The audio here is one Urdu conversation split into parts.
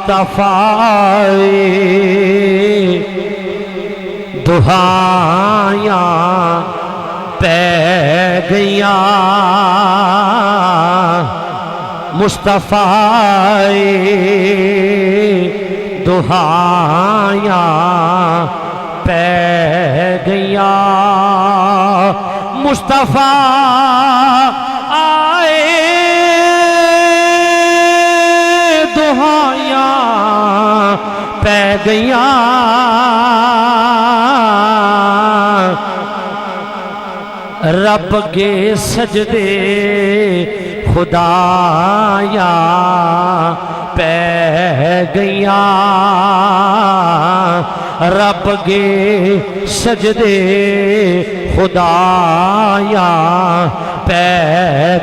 مصطفیٰ دہائیاں پہ گیاں مصطفیٰ دہائیاں پہ گیاں مصطفیٰ آئے دہائیاں پہ گیاں رب کے سجدے خدایا پہ گیاں رب کے سجدے خدایا پہ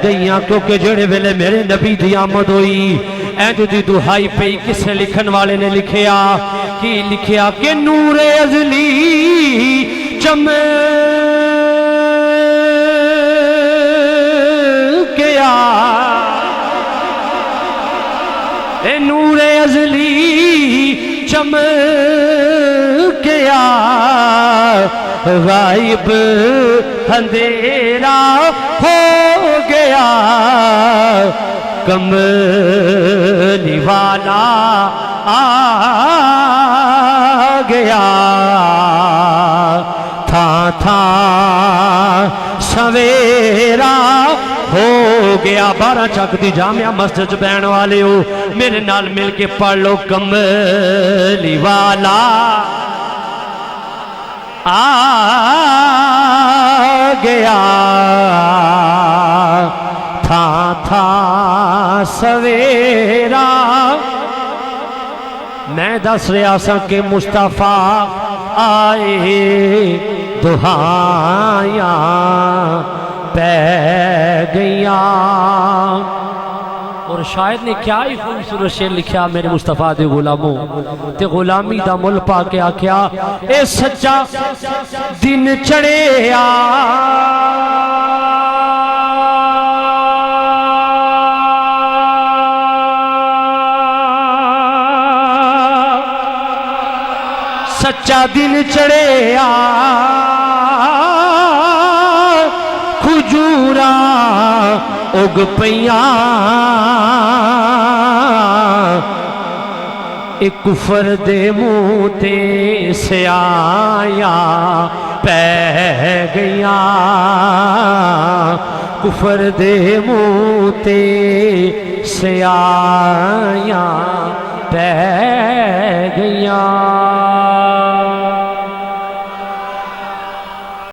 گیاں کیونکہ جڑے ویلے میرے نبی دی آمد ہوئی اینجو دی دہائی پہ کسے لکھن والے نے لکھیا کی لکھیا کہ نور ازلی چمکیا اے نور ازلی چمکیا غائب اندھیرا ہو گیا کملی والا آ گیا تھا سویرا ہو گیا 12 چک دی جامعہ مسجد بہن والے ہو میرے نال مل کے پڑھ لو کملی والا آ گیا تھا سویرا میں دس ریاسہ کے مصطفیٰ آئے دہائیاں پہ گیاں اور شاید نے کیا ہی خوبصورت شعر لکھیا میرے مصطفیٰ دے غلاموں تے غلامی دا مل پا کے آکھیا اے سچا دن چڑھے سچا دن چڑھے کھجورا اگ پیاں ایک کفر دے منہ تے سیایا پہ گیاں کفر دے منہ تے سیایا پہ گیاں